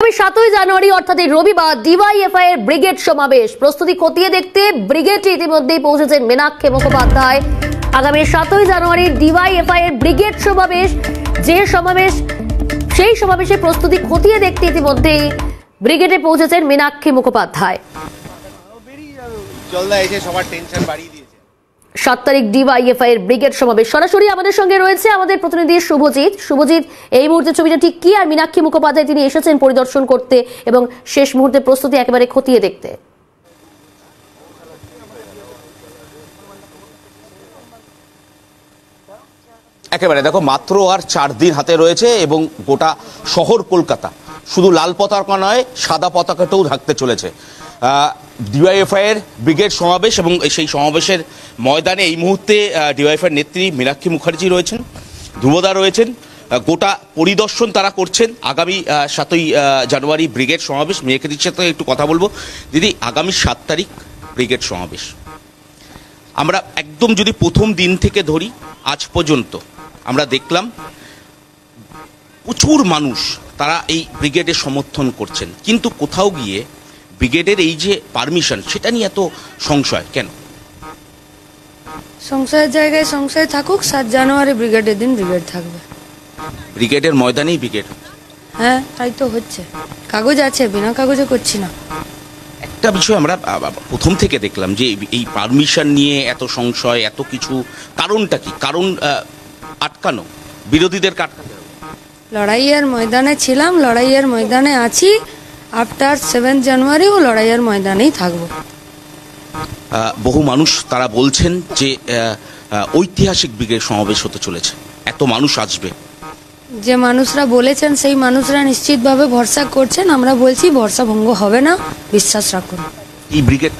আগামী 7ই জানুয়ারি অর্থাৎ এই রবিবার ডিওয়াইএফআই এর ব্রিগেড সমাবেশ প্রস্তুতি খতিয়ে দেখতে ব্রিগেডে ইতিমধ্যেই পৌঁছেছেন মীনাক্ষী মুখোপাধ্যায়। আগামী 7ই জানুয়ারি ডিওয়াইএফআই এর ব্রিগেড সমাবেশ, যে সমাবেশ সেই সমাবেশে প্রস্তুতি খতিয়ে দেখতে ইতিমধ্যেই ব্রিগেডে পৌঁছেছেন মীনাক্ষী মুখোপাধ্যায়। 7 তারিখ ডিওয়াইএফআই এর ব্রিগেড সমাবেশ। সরাসরি আমাদের সঙ্গে রয়েছে আমাদের প্রতিনিধি শুভজিৎ, এই মুহূর্তে ছবিটা ঠিক কি, আর মীনাক্ষী মুখোপাধ্যায় তিনি এসেছেন পরিদর্শন করতে এবং শেষ মুহূর্তে প্রস্তুতি একেবারে খতিয়ে দেখতে। একেবারে দেখো, মাত্র আর 4 দিন হাতে রয়েছে এবং গোটা শহর কলকাতা শুধু লাল পতাকা নয়, সাদা পতাকাটাও ঢাকতে চলেছে। ডিওয়াইএফআই এর ব্রিগেড সমাবেশ এবং সেই সমাবেশের ময়দানে এই মুহূর্তে ডিওয়াইএফআই এর নেত্রী মীনাক্ষী মুখার্জি রয়েছেন, ধ্রুবদা রয়েছেন, গোটা পরিদর্শন তারা করছেন। আগামী 7ই জানুয়ারি ব্রিগেড সমাবেশ। মেয়েকেদির সাথে একটু কথা বলবো। দিদি, আগামী 7 তারিখ ব্রিগেড সমাবেশ, আমরা একদম যদি প্রথম দিন থেকে ধরি আজ পর্যন্ত আমরা দেখলাম প্রচুর মানুষ তারা এই ব্রিগেডে সমর্থন করছেন, কিন্তু কোথাও গিয়ে ব্রিগেডের এই যে পারমিশন সেটা নিয়ে এত সংশয় কেন? সংশয়ের জায়গায় সংশয় থাকুক, 7 জানুয়ারি ব্রিগেডের দিন ব্রিগেড থাকবে। ব্রিগেডের ময়দানেই ব্রিগেড? হ্যাঁ, তাই তো হচ্ছে, কাগজ আছে, বিনা কাগজে করছি না। একটা বিষয় আমরা প্রথম থেকে দেখলাম যে এই পারমিশন নিয়ে এত সংশয়, এত কিছু, কারণটা কি? কারণ আটকানো, বিরোধীদের আটকাতে হবে। লড়াইয়ের ময়দানে ছিলাম, লড়াইয়ের ময়দানে আছি, আফটার 7 জানুয়ারিও লড়াইয়ের ময়দানেই থাকবো। বহু মানুষ তারা বলছেন যে ঐতিহাসিক ব্রিগেড সমাবেশ হতে চলেছে, এত মানুষ আসবে। যে মানুষরা বলেছেন সেই মানুষরা নিশ্চিতভাবে ভরসা করছেন। আমরা বলছি ভরসা ভঙ্গ হবে না, বিশ্বাস রাখুন। এই ব্রিগেড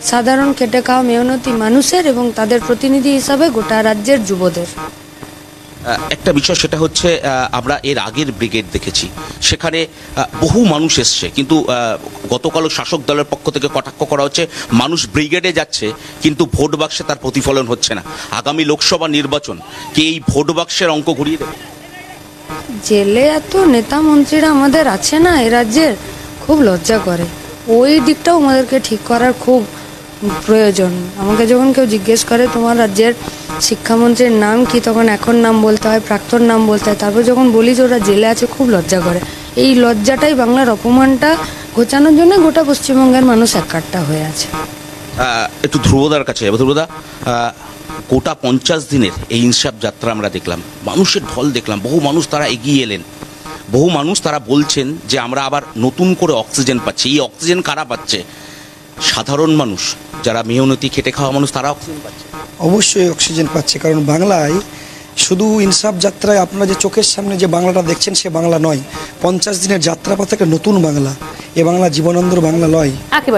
সাধারণ খেটে খাওয়া মেহনতি মানুষের এবং তাদের প্রতিনিধি হিসাবে গোটা রাজ্যের যুবদের। একটা বিষয় সেটা হচ্ছে, আমরা এর আগের ব্রিগেড দেখেছি, সেখানে বহু মানুষ এসছে, কিন্তু গতকালও শাসক দলের পক্ষ থেকে কটাক্ষ করা হচ্ছে মানুষ ব্রিগেডে যাচ্ছে কিন্তু ভোট বাক্সে তার প্রতিফলন হচ্ছে না। আগামী লোকসভা নির্বাচন কি এই ভোট বাক্সের অঙ্ক ঘুরিয়ে দেবে? জেলে এত নেতা মন্ত্রীরা আমাদের আছে না এ রাজ্যের, খুব লজ্জা করে। ওই দিকটাও আমাদেরকে ঠিক করার খুব প্রয়োজন। আমাকে যখন কেউ জিজ্ঞেস করে তোমার রাজ্যের শিক্ষামন্ত্রীর নাম কি, তখন এখন নাম বলতে হয়, প্রাক্তন নাম বলতে হয়। তারপর যখন বলি যে ওরা জেলে আছে, খুব লজ্জা করে। এই লজ্জাটাই, বাংলার অপমানটা ঘোচানোর জন্য গোটা পশ্চিমবঙ্গের মানুষ একাট্টা হয়ে আছে। একটু ধ্রুবদার কাছে যাবো। ধ্রুবদা, গোটা 50 দিনের এই ইনসাফ যাত্রা আমরা দেখলাম, মানুষের ঢল দেখলাম, বহু মানুষ তারা এগিয়ে এলেন, বহু মানুষ তারা বলছেন যে আমরা আবার নতুন করে অক্সিজেন পাচ্ছি। এই অক্সিজেন কারা পাচ্ছে? সাধারণ মানুষ, যারা মেহনতি খেটে খাওয়া মানুষ, তারা অক্সিজেন পাচ্ছে। অবশ্যই অক্সিজেন পাচ্ছে, কারণ বাংলায় শুধু ইনসাফ যাত্রায় আপনারা যে চোখের সামনে যে বাংলাটা দেখছেন সে বাংলা নয়। 50 দিনের যাত্রাপথে একটা নতুন বাংলা। এ বাংলা জীবনানন্দর বাংলা নয়,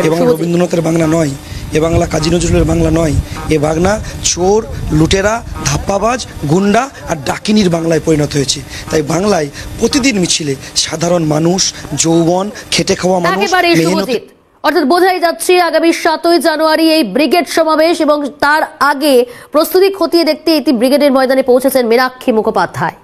এ বাংলা রবীন্দ্রনাথের বাংলা নয়, এ বাংলা কাজী নজরুলের বাংলা নয়। এ বাংলা চোর, লুটেরা, ধাপ্পাবাজ, গুন্ডা আর ডাকিনির বাংলায় পরিণত হয়েছে। তাই বাংলায় প্রতিদিন মিছিলে সাধারণ মানুষ, যৌবন, খেটে খাওয়া মানুষ, মেহনতি। অর্থাৎ বোঝাই যাচ্ছে আগামী 7ই জানুয়ারি এই ব্রিগেড সমাবেশ এবং তার আগে প্রস্তুতি খতিয়ে দেখতে ব্রিগেডের ময়দানে পৌঁছেছেন মীনাক্ষী মুখোপাধ্যায়।